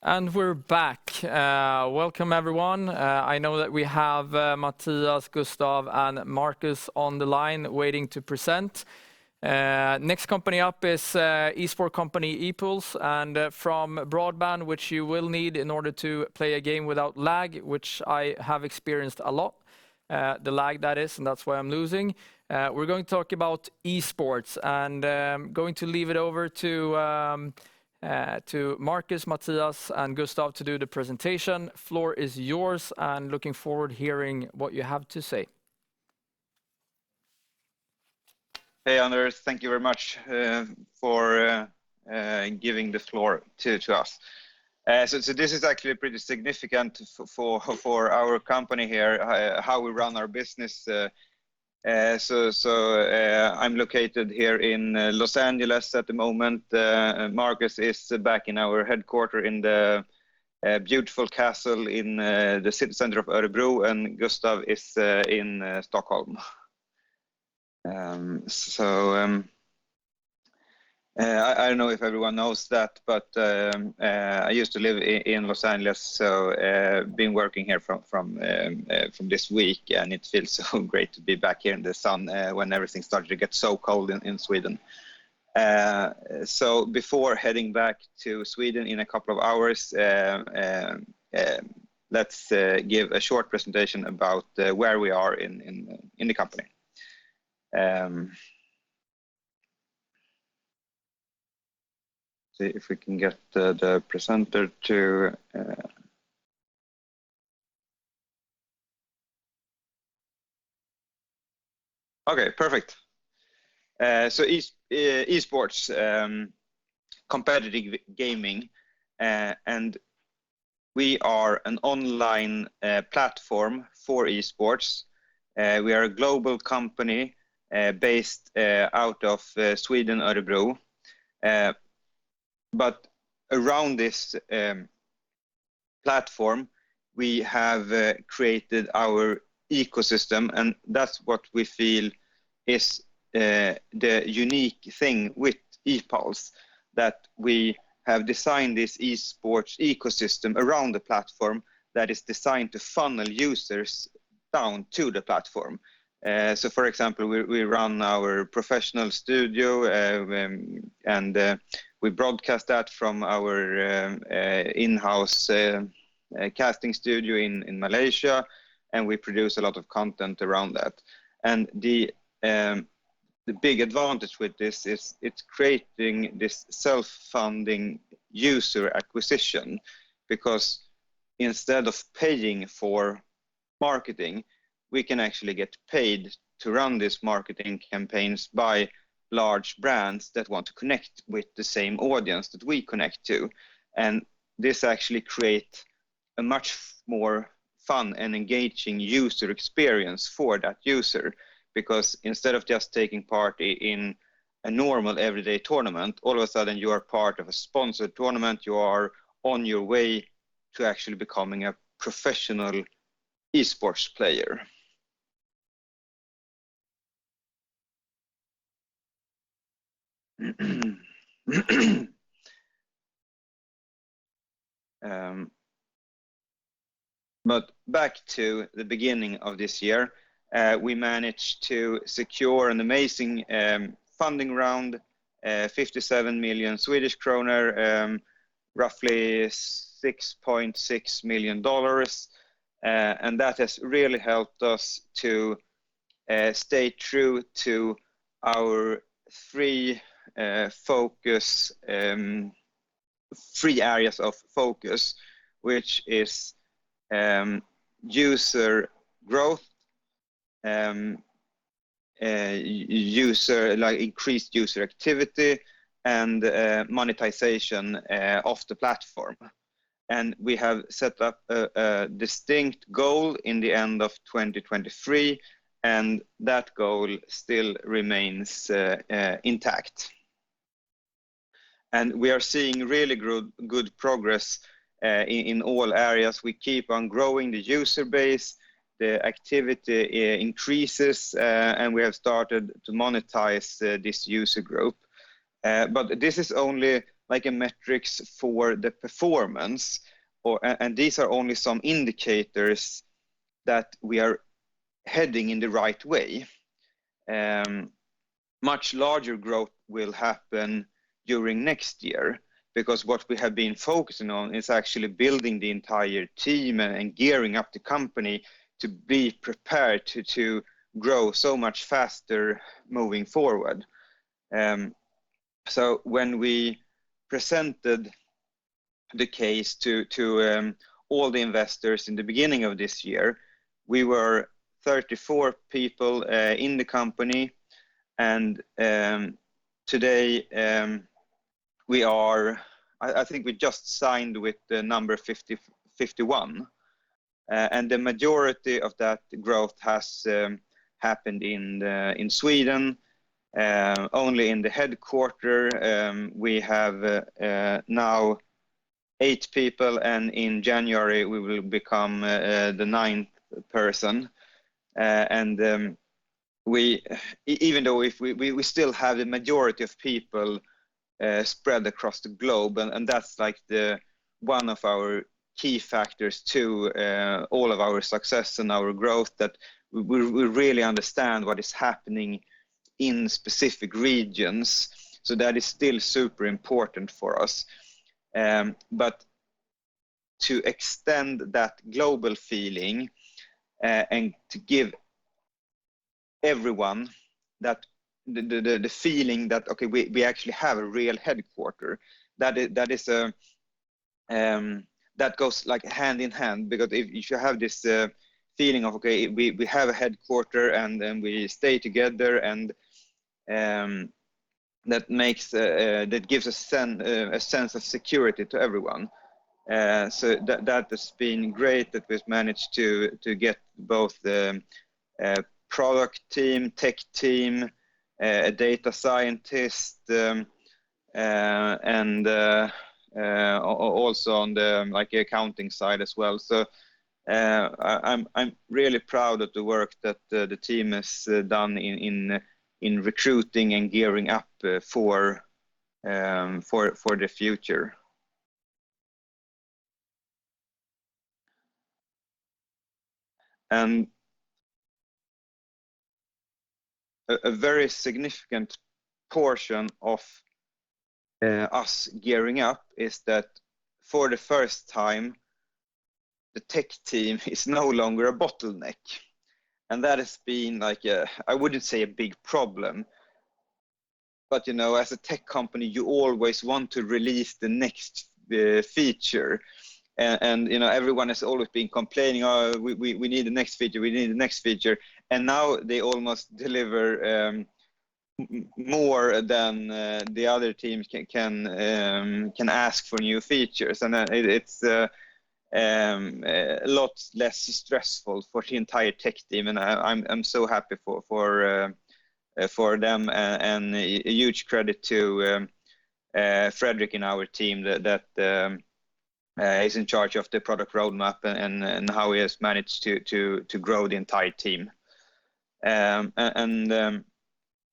And we're back. Welcome everyone. I know that we have Mattias, Gustav and Markus on the line waiting to present. Next company up is esport company Epuls, and from broadband, which you will need in order to play a game without lag, which I have experienced a lot, the lag that is, and that's why I'm losing. We're going to talk about esports, and going to leave it over to Markus, Mattias, and Gustav to do the presentation. Floor is yours, and looking forward hearing what you have to say. Hey Anders, thank you very much for giving the floor to us. So this is actually pretty significant for our company here, how we run our business. I'm located here in Los Angeles at the moment. Markus is back in our headquarters in the beautiful castle in the city center of Örebro, and Gustav is in Stockholm. I don't know if everyone knows that, but I used to live in Los Angeles, so been working here from this week, and it feels so great to be back here in the sun when everything started to get so cold in Sweden. So before heading back to Sweden in a couple of hours, let's give a short presentation about where we are in the company. See if we can get the presenter to okay, perfect. So esports, competitive gaming, and we are an online platform for esports. We are a global company based out of Sweden, Örebro. But around this platform, we have created our ecosystem, and that's what we feel is the unique thing with Epuls, that we have designed this esports ecosystem around the platform that is designed to funnel users down to the platform. So for example, we run our professional studio and we broadcast that from our in-house casting studio in Malaysia, and we produce a lot of content around that. And the big advantage with this is it's creating this self-funding user acquisition, because instead of paying for marketing, we can actually get paid to run these marketing campaigns by large brands that want to connect with the same audience that we connect to. And this actually creates a much more fun and engaging user experience for that user, because instead of just taking part in a normal everyday tournament, all of a sudden you are part of a sponsored tournament. You are on your way to actually becoming a professional esports player. But back to the beginning of this year, we managed to secure an amazing funding round, 57 million Swedish kronor, roughly $6.6 million. And that has really helped us to stay true to our three areas of focus, which is user growth, increased user activity, and monetization of the platform. And we have set up a distinct goal in the end of 2023, and that goal still remains intact. And we are seeing really good progress in all areas. We keep on growing the user base, the activity increases, and we have started to monetize this user group. But this is only like a metrics for the performance, and these are only some indicators that we are heading in the right way. Much larger growth will happen during next year, because what we have been focusing on is actually building the entire team and gearing up the company to be prepared to grow so much faster moving forward. So when we presented the case to all the investors in the beginning of this year, we were 34 people in the company, and today we are, I think we just signed with the number 51, and the majority of that growth has happened in Sweden. Only in the headquarters we have now 8 people, and in January we will become the 9th person. And we, even though if we still have the majority of people spread across the globe, and that's like the one of our key factors to all of our success and our growth, that we really understand what is happening in specific regions. So that is still super important for us. But to extend that global feeling and to give everyone that the feeling that, okay, we actually have a real headquarter, that is a that goes like hand in hand, because if you have this feeling of, okay, we have a headquarter and then we stay together, and that makes that gives a sense of security to everyone. So that has been great, that we've managed to get both the product team, tech team, a data scientist, and also on the like accounting side as well. So I'm really proud of the work that the team has done in recruiting and gearing up for the future. And a very significant portion of us gearing up is that for the first time, the tech team is no longer a bottleneck. And that has been like I wouldn't say a big problem, but you know, as a tech company, you always want to release the next feature. And you know, everyone has always been complaining, oh, we need the next feature, we need the next feature. And now they almost deliver more than the other teams can ask for new features, and it's a lot less stressful for the entire tech team. And I'm so happy for them, and a huge credit to Frederick in our team that is in charge of the product roadmap and how he has managed to grow the entire team. And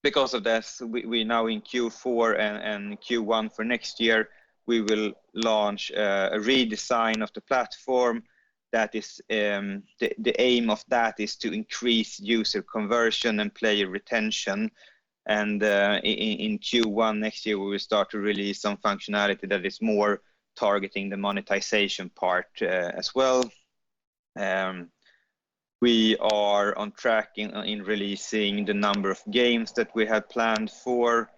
because of this, we now in Q4 and Q1 for next year, we will launch a redesign of the platform. That is the aim of that is to increase user conversion and player retention. And in Q1 next year, we will start to release some functionality that is more targeting the monetization part as well. We are on track in releasing the number of games that we had planned for,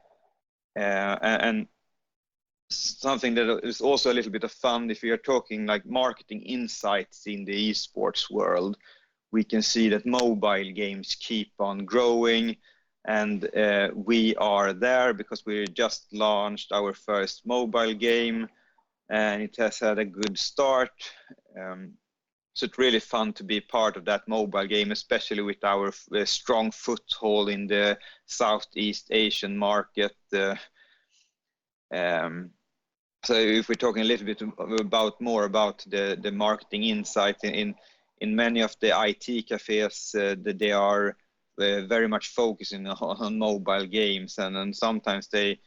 and something that is also a little bit of fun, if we are talking like marketing insights in the esports world, we can see that mobile games keep on growing, and we are there because we just launched our first mobile game, and it has had a good start. So it's really fun to be part of that mobile game, especially with our strong foothold in the Southeast Asian market. So if we're talking a little bit more about the marketing insight in many of the IT cafes, they are very much focusing on mobile games, and sometimes they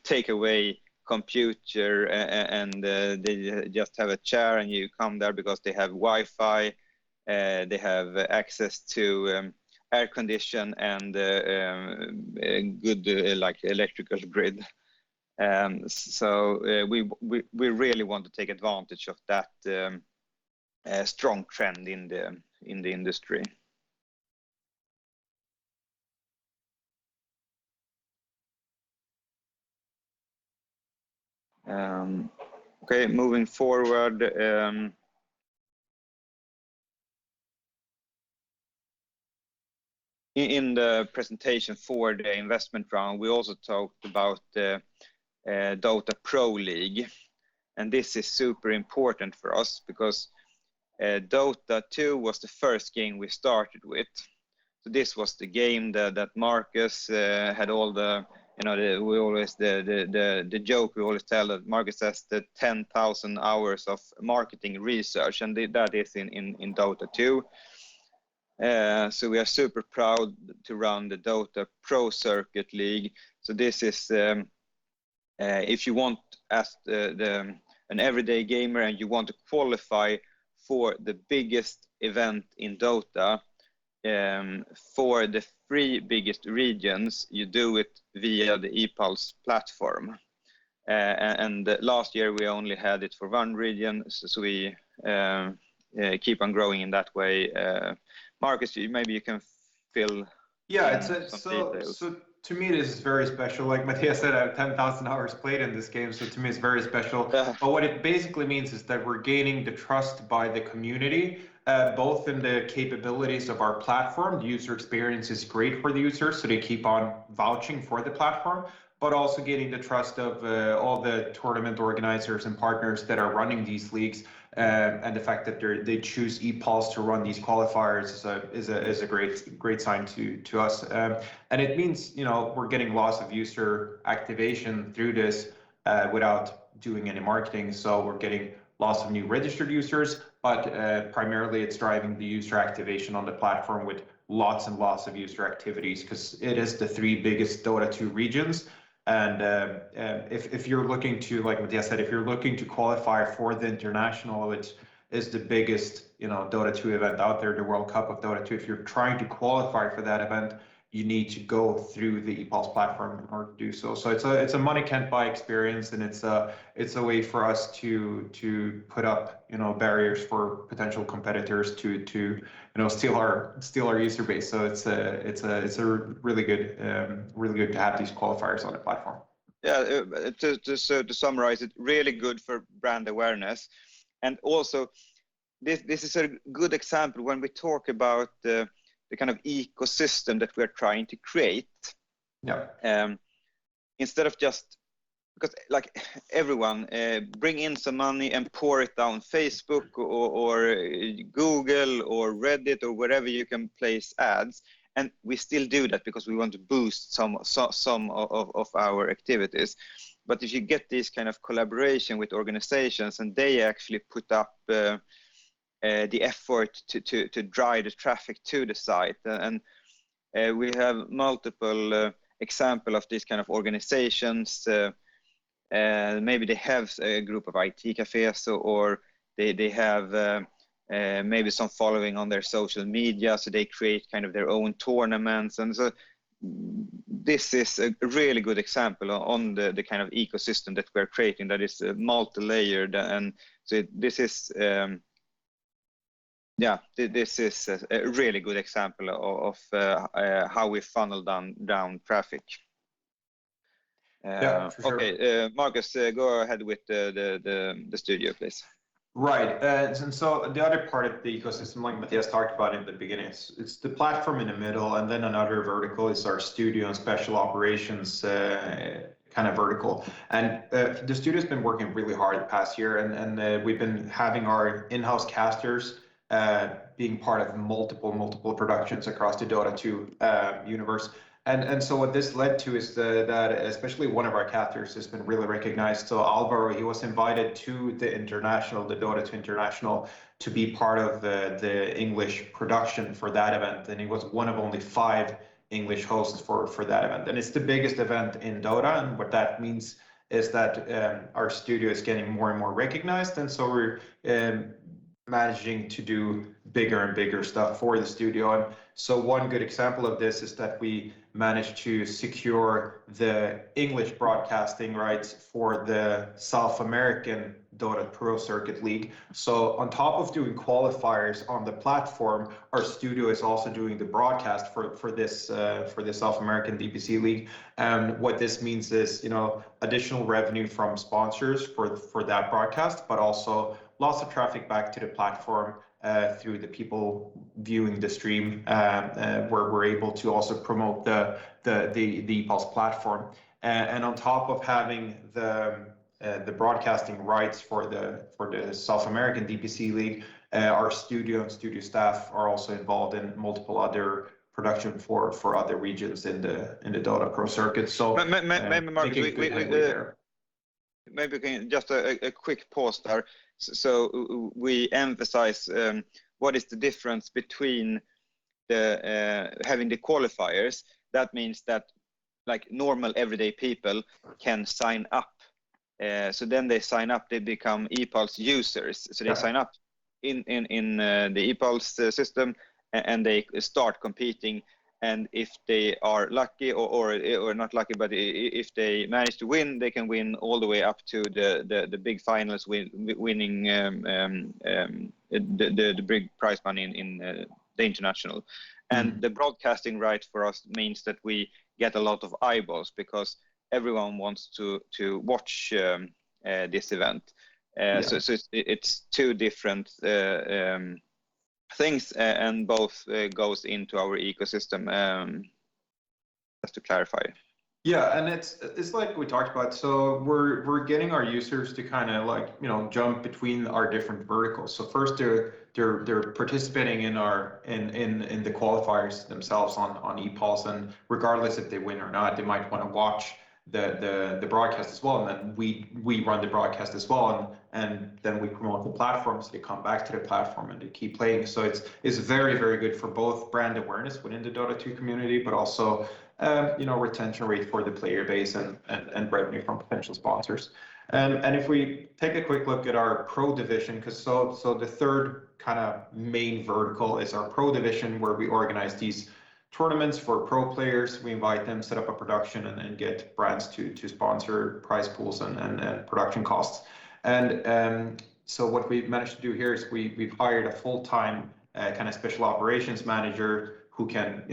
take away computer and they just have a chair and you come there because they have Wi-Fi, they have access to air condition and a good like electrical grid. So we really want to take advantage of that strong trend in the industry. Okay, moving forward. In the presentation for the investment round, we also talked about the Dota Pro League, and this is super important for us because Dota 2 was the first game we started with. So this was the game that Markus had all the, you know, the joke we always tell that Markus has the 10,000 hours of marketing research, and that is in Dota 2. So we are super proud to run the Dota Pro Circuit League. So this is if you want, as an everyday gamer, and you want to qualify for the biggest event in Dota, for the 3 biggest regions, you do it via the Epuls platform. And last year we only had it for 1 region, so we keep on growing in that way. Markus, maybe you can fill. Yeah, so to me this is very special. Like Mattias said, I have 10,000 hours played in this game, so to me it's very special. But what it basically means is that we're gaining the trust by the community, both in the capabilities of our platform. The user experience is great for the users, so they keep on vouching for the platform, but also getting the trust of all the tournament organizers and partners that are running these leagues, and the fact that they choose Epuls to run these qualifiers is a great sign to us. And it means, you know, we're getting lots of user activation through this without doing any marketing. So we're getting lots of new registered users, but primarily it's driving the user activation on the platform with lots and lots of user activities, because it is the 3 biggest Dota 2 regions. And if you're looking to, like Mattias said, if you're looking to qualify for the international, which is the biggest, you know, Dota 2 event out there, the World Cup of Dota 2, if you're trying to qualify for that event, you need to go through the Epuls platform in order to do so. So it's a money can't buy experience, and it's a way for us to put up, you know, barriers for potential competitors to you know, steal our user base. So it's a really good to have these qualifiers on the platform. Yeah, to summarize it, really good for brand awareness, and also this is a good example when we talk about the kind of ecosystem that we're trying to create. Yeah. Instead of just, because like everyone bring in some money and pour it down Facebook or Google or Reddit or wherever you can place ads, and we still do that because we want to boost some of our activities. But if you get this kind of collaboration with organizations and they actually put up the effort to drive the traffic to the site, and we have multiple example of these kind of organizations. Maybe they have a group of IT cafes, or they have maybe some following on their social media, so they create kind of their own tournaments. And so this is a really good example on the kind of ecosystem that we're creating that is multi-layered. And so this is this is a really good example of how we funnel down traffic. Yeah, for sure. Okay, Markus, go ahead with the studio, please. Right, and so the other part of the ecosystem, like Mattias talked about in the beginning, it's the platform in the middle, and then another vertical is our studio and special operations kind of vertical. And the studio's been working really hard the past year, and we've been having our in-house casters being part of multiple productions across the Dota 2 universe. And so what this led to is that especially one of our casters has been really recognized. So Alvaro, he was invited to the Dota 2 International, to be part of the English production for that event. And he was one of only 5 English hosts for that event. And it's the biggest event in Dota, and what that means is that our studio is getting more and more recognized, and so we're managing to do bigger and bigger stuff for the studio. And so one good example of this is that we managed to secure the English broadcasting rights for the South American Dota Pro Circuit League. So on top of doing qualifiers on the platform, our studio is also doing the broadcast for this South American DPC League. And what this means is, additional revenue from sponsors for that broadcast, but also lots of traffic back to the platform through the people viewing the stream, where we're able to also promote the Epuls platform. And on top of having the broadcasting rights for the South American DPC League, our studio and studio staff are also involved in multiple other production for other regions in the Dota Pro Circuit. So maybe Markus, maybe we can just a quick pause there. So we emphasize what is the difference between having the qualifiers. That means that like normal everyday people can sign up. So then they sign up, they become Epuls users. So they sign up in the Epuls system, and they start competing. And if they are lucky or not lucky, but if they manage to win, they can win all the way up to the big finals, winning the big prize money in the international. And the broadcasting right for us means that we get a lot of eyeballs because everyone wants to watch this event. So it's two different things, and both goes into our ecosystem, just to clarify. Yeah, and it's like we talked about. So we're getting our users to kind of like jump between our different verticals. So first they're participating in the qualifiers themselves on Epuls, and regardless if they win or not, they might want to watch the broadcast as well, and then we run the broadcast as well, and then we promote the platform, so they come back to the platform and they keep playing. So it's very, very good for both brand awareness within the Dota 2 community, but also retention rate for the player base and revenue from potential sponsors. And if we take a quick look at our pro division, because so the third kind of main vertical is our pro division, where we organize these tournaments for pro players. We invite them, set up a production, and get brands to sponsor prize pools and production costs. And so what we've managed to do here is we've hired a full-time kind of special operations manager who can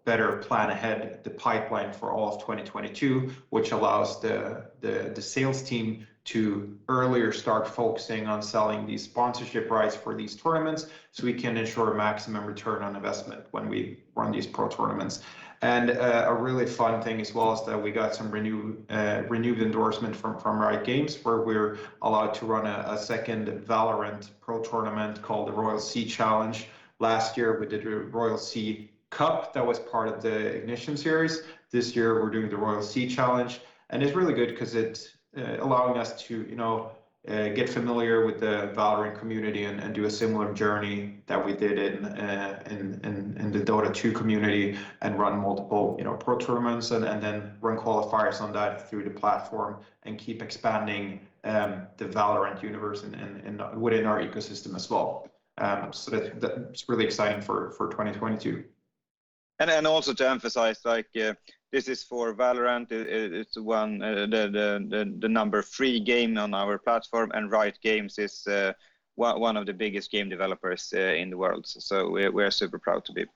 better plan ahead the pipeline for all of 2022, which allows the sales team to earlier start focusing on selling these sponsorship rights for these tournaments, so we can ensure maximum return on investment when we run these pro tournaments. And a really fun thing as well is that we got some renewed endorsement from Riot Games, where we're allowed to run a second Valorant pro tournament called the Royal Sea Challenge. Last year we did a Royal Sea Cup that was part of the Ignition series. This year we're doing the Royal Sea Challenge, and it's really good because it's allowing us to get familiar with the Valorant community and do a similar journey that we did in the Dota 2 community, and run multiple pro tournaments and then run qualifiers on that through the platform, and keep expanding the Valorant universe within our ecosystem as well. So that's really exciting for 2022. And also to emphasize, this is for Valorant. It's the number 3 game on our platform, and Riot Games is one of the biggest game developers in the world. So we're super proud to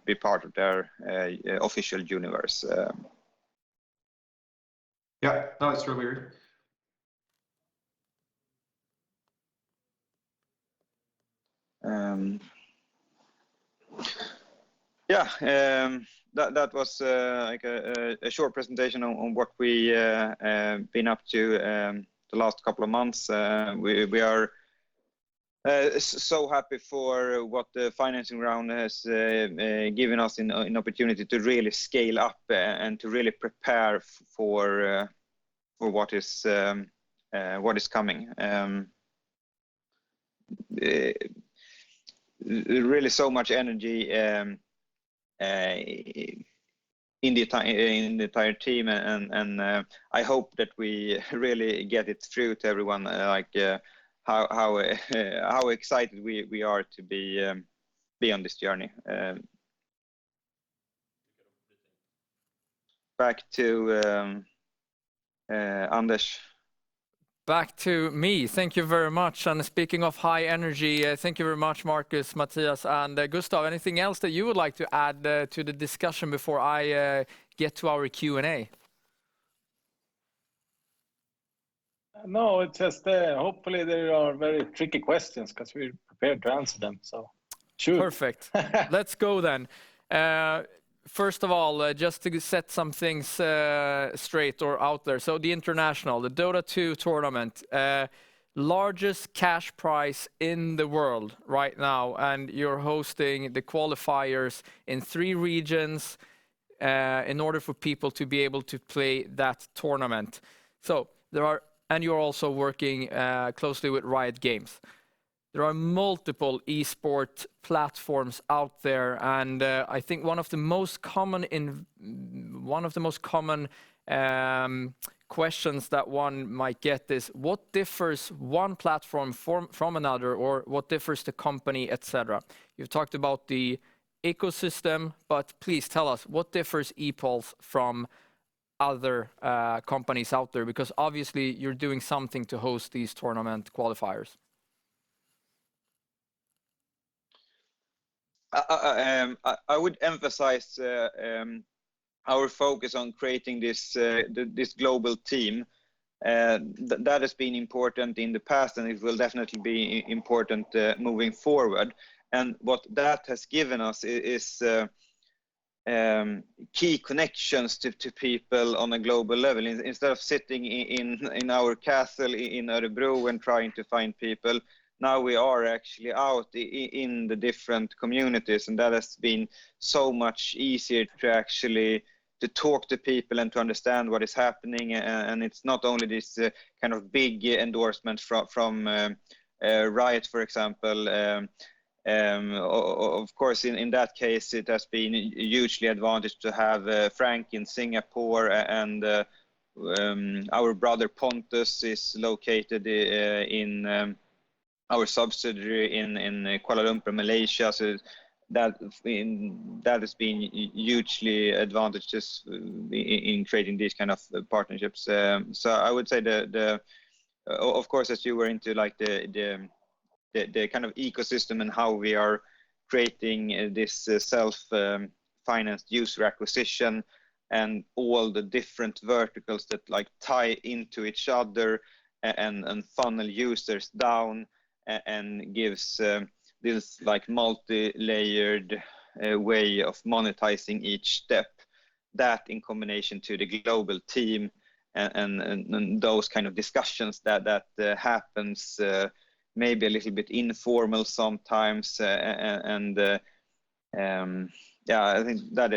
be part of their official universe. Yeah, no, it's really weird. That was like a short presentation on what we been up to the last couple of months. We are so happy for what the financing round has given us an opportunity to really scale up and to really prepare for what is coming. Really so much energy in the entire team, and I hope that we really get it through to everyone, how excited we are to be on this journey. Back to Anders. Back to me. Thank you very much. And speaking of high energy, thank you very much, Markus, Mattias, and Gustav. Anything else that you would like to add to the discussion before I get to our Q&A? No, it's just hopefully there are very tricky questions because we're prepared to answer them. So, shoot. Perfect. Let's go then. First of all, just to set some things straight or out there. So the international, the Dota 2 tournament, largest cash prize in the world right now, and you're hosting the qualifiers in 3 regions in order for people to be able to play that tournament. So and you're also working closely with Riot Games. There are multiple esport platforms out there, and I think one of the most common questions that one might get is, what differs one platform from another, or what differs the company, etc. You've talked about the ecosystem, but please tell us, what differs Epuls from other companies out there? Because obviously you're doing something to host these tournament qualifiers. I would emphasize our focus on creating this global team. That has been important in the past, and it will definitely be important moving forward. And what that has given us is key connections to people on a global level. Instead of sitting in our castle in Örebro and trying to find people, now we are actually out in the different communities, and that has been so much easier to actually to talk to people and to understand what is happening. And it's not only this kind of big endorsement from Riot, for example. Of course, in that case, it has been hugely advantage to have Frank in Singapore, and our brother Pontus is located in our subsidiary in Kuala Lumpur, Malaysia. So that has been hugely advantageous in creating these kind of partnerships. So I would say of course, as you were into like the kind of ecosystem and how we are creating this self-financed user acquisition and all the different verticals that like tie into each other and funnel users down and gives this like multi-layered way of monetizing each step. That in combination to the global team and those kind of discussions that happens maybe a little bit informal sometimes, and I think that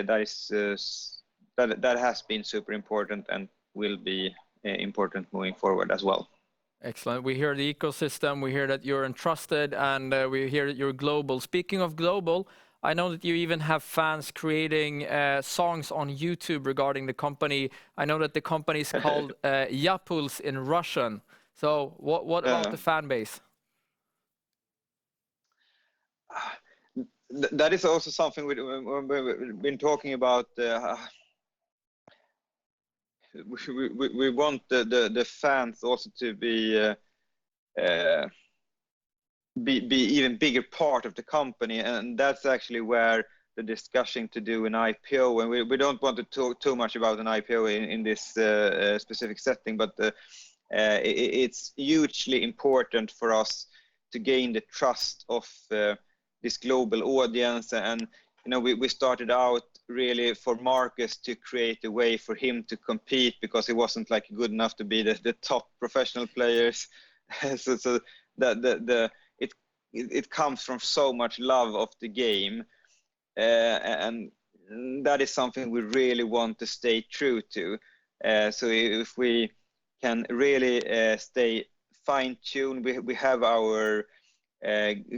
has been super important and will be important moving forward as well. Excellent. We hear the ecosystem, we hear that you're entrusted, and we hear that you're global. Speaking of global, I know that you even have fans creating songs on YouTube regarding the company. I know that the company is called Epuls in Russian. So what about the fan base? That is also something we've been talking about. We want the fans also to be even bigger part of the company, and that's actually where the discussion to do an IPO, and we don't want to talk too much about an IPO in this specific setting, but it's hugely important for us to gain the trust of this global audience. And we started out really for Markus to create a way for him to compete, because he wasn't like good enough to be the top professional players. so that it comes from so much love of the game, and that is something we really want to stay true to. So if we can really stay fine-tuned, we have our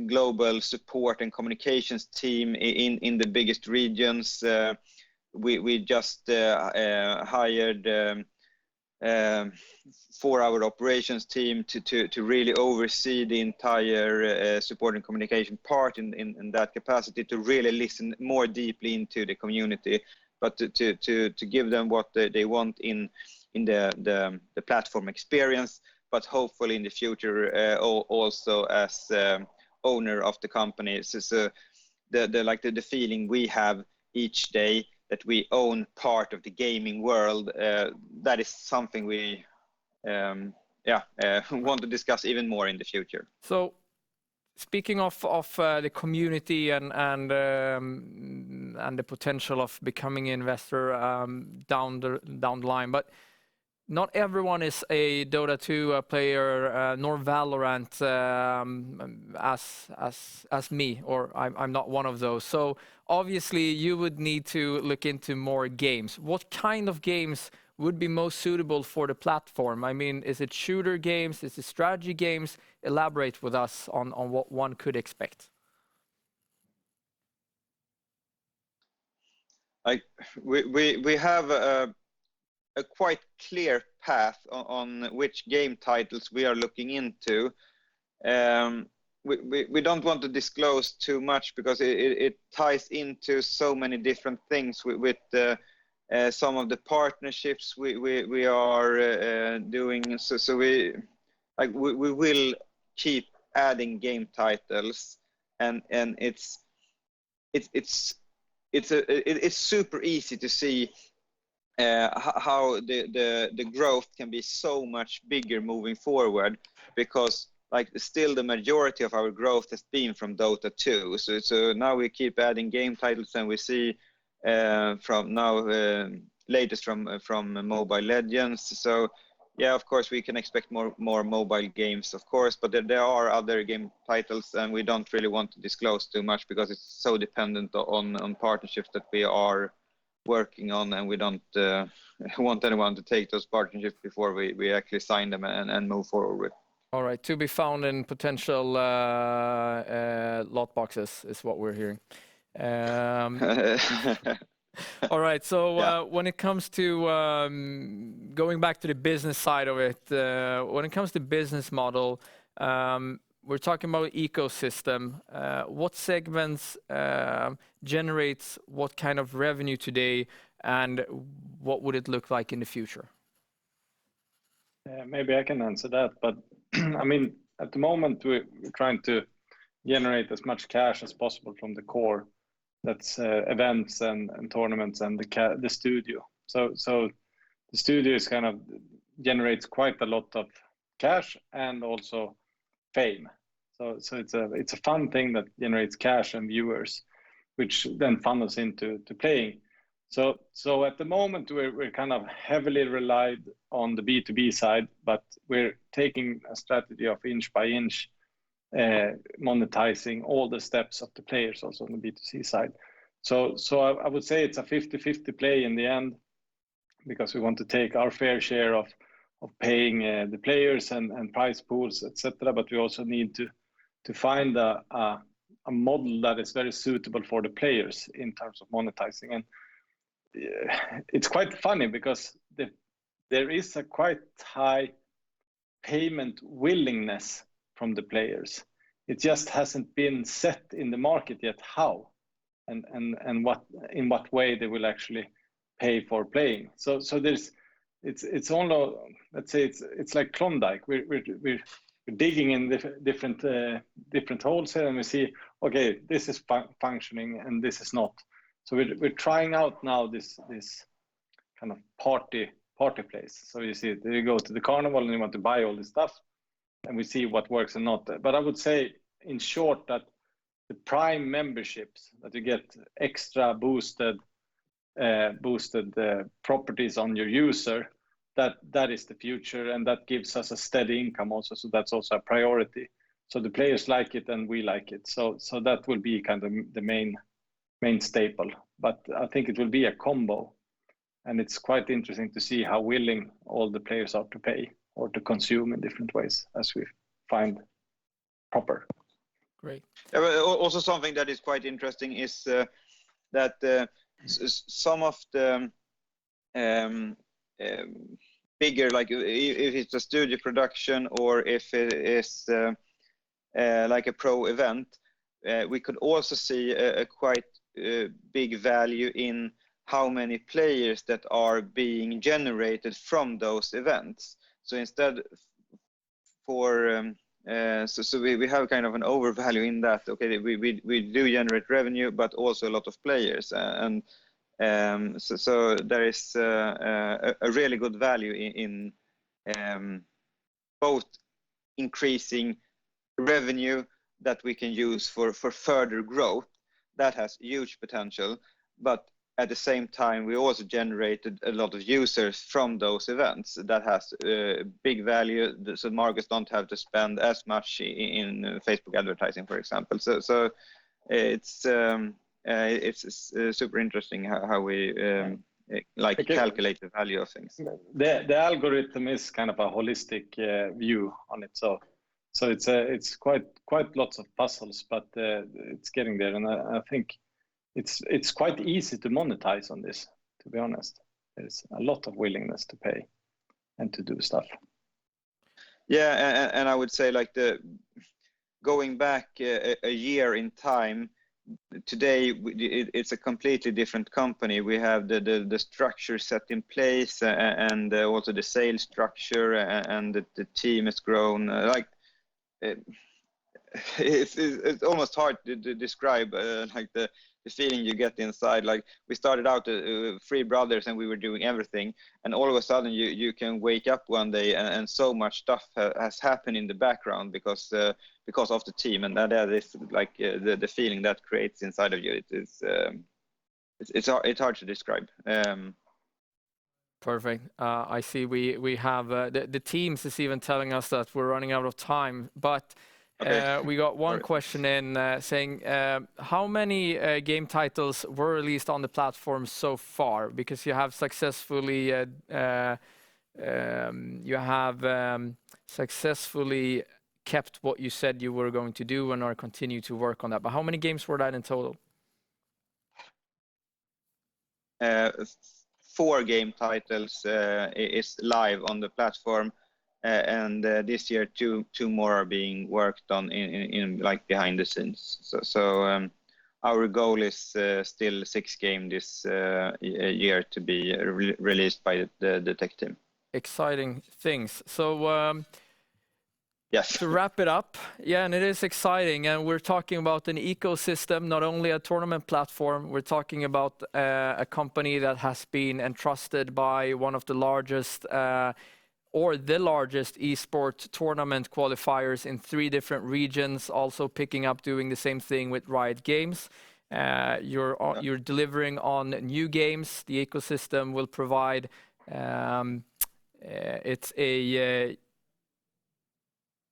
global support and communications team in the biggest regions. we just hired 4-hour operations team to really oversee the entire support and communication part in that capacity, to really listen more deeply into the community, but to give them what they want in the platform experience, but hopefully in the future also as owner of the company. So the feeling we have each day that we own part of the gaming world, that is something we want to discuss even more in the future. So speaking of the community and the potential of becoming an investor down the line, but not everyone is a Dota 2 player nor Valorant as me, or I'm not one of those. So obviously you would need to look into more games. What kind of games would be most suitable for the platform? I mean, is it shooter games? Is it strategy games? Elaborate with us on what one could expect. We have a quite clear path on which game titles we are looking into. We don't want to disclose too much because it ties into so many different things with some of the partnerships we are doing. So we will keep adding game titles, and it's super easy to see how the growth can be so much bigger moving forward, because still the majority of our growth has been from Dota 2. So now we keep adding game titles, and we see from now latest from Mobile Legends. So yeah, of course we can expect more mobile games, of course, but there are other game titles, and we don't really want to disclose too much because it's so dependent on partnerships that we are working on, and we don't want anyone to take those partnerships before we actually sign them and move forward with. All right, to be found in potential lot boxes is what we're hearing. All right, so when it comes to going back to the business side of it, when it comes to business model, we're talking about ecosystem. What segments generates what kind of revenue today, and what would it look like in the future? Maybe I can answer that, but I mean, at the moment we're trying to generate as much cash as possible from the core. That's events and tournaments and the studio. So the studio is kind of generates quite a lot of cash and also fame. So it's a fun thing that generates cash and viewers, which then fund us into playing. So at the moment we're kind of heavily relied on the B2B side, but we're taking a strategy of inch by inch, monetizing all the steps of the players also on the B2C side. So I would say it's a 50-50 play in the end, because we want to take our fair share of paying the players and prize pools, etc. But we also need to find a model that is very suitable for the players in terms of monetizing. And it's quite funny because there is a quite high payment willingness from the players. It just hasn't been set in the market yet how and what in what way they will actually pay for playing. So there's it's only, let's say it's like Klondike. We're digging in different holes here, and we see, okay, this is functioning and this is not. So we're trying out now this kind of party place. So you see, you go to the carnival and you want to buy all this stuff, and we see what works and not. But I would say, in short, that the Prime memberships, that you get extra boosted properties on your user, that is the future, and that gives us a steady income also. So that's also a priority. So the players like it and we like it. So that will be kind of the main staple. But I think it will be a combo, and it's quite interesting to see how willing all the players are to pay or to consume in different ways as we find proper. Great. Also, something that is quite interesting is that some of the bigger, like if it's a studio production or if it is like a pro event, we could also see a quite big value in how many players that are being generated from those events. So instead for so we have kind of an overvalue in that. Okay, we do generate revenue, but also a lot of players, and so there is a really good value in both increasing revenue that we can use for further growth. That has huge potential, but at the same time, we also generated a lot of users from those events. That has big value. So Markus don't have to spend as much in Facebook advertising, for example. So it's super interesting how we calculate the value of things. The algorithm is kind of a holistic view on it. So it's quite lots of puzzles, but it's getting there, and I think it's quite easy to monetize on this. To be honest, there's a lot of willingness to pay and to do stuff. Yeah, and I would say like going back a year in time. Today it's a completely different company. We have the structure set in place, and also the sales structure, and the team has grown. It's almost hard to describe like the feeling you get inside. Like we started out 3 brothers and we were doing everything, and all of a sudden you can wake up one day and so much stuff has happened in the background because of the team, and that is like the feeling that creates inside of you. It's hard to describe. Perfect. I see we have the teams is even telling us that we're running out of time, but okay. We got one question in saying how many game titles were released on the platform so far? Because you have successfully successfully kept what you said you were going to do and are continue to work on that. But how many games were that in total? 4 game titles is live on the platform, and this year two more are being worked on in like behind the scenes. So our goal is still 6 games this year to be released by the tech team. Exciting things. So yes. To wrap it up, yeah, and it is exciting, and we're talking about an ecosystem, not only a tournament platform. We're talking about a company that has been entrusted by one of the largest or the largest esports tournament qualifiers in 3 different regions, also picking up doing the same thing with Riot Games. You're delivering on new games. The ecosystem will provide it's a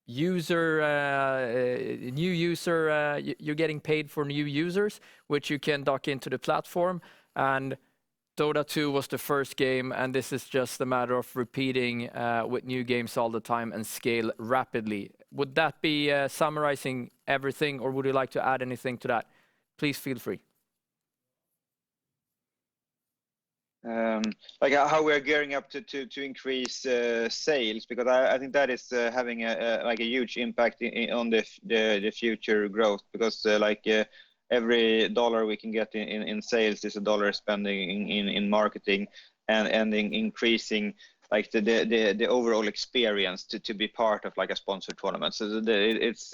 new user, you're getting paid for new users, which you can dock into the platform. And Dota 2 was the first game, and this is just a matter of repeating with new games all the time and scale rapidly. Would that be summarizing everything, or would you like to add anything to that? Please feel free. Like how we're gearing up to increase sales, because I think that is having a huge impact on the future growth, because every dollar we can get in sales is a dollar spending in marketing, and in increasing like the overall experience to be part of like a sponsored tournament. So it's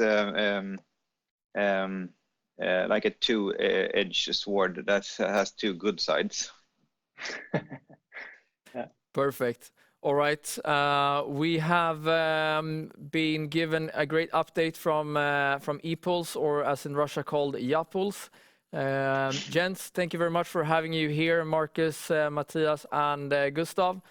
like a two-edged sword that has 2 good sides. Yeah. Perfect. All right. We have been given a great update from Epuls, or as in Russia called Epuls. Gents, thank you very much for having you here, Markus, Mattias, and Gustav.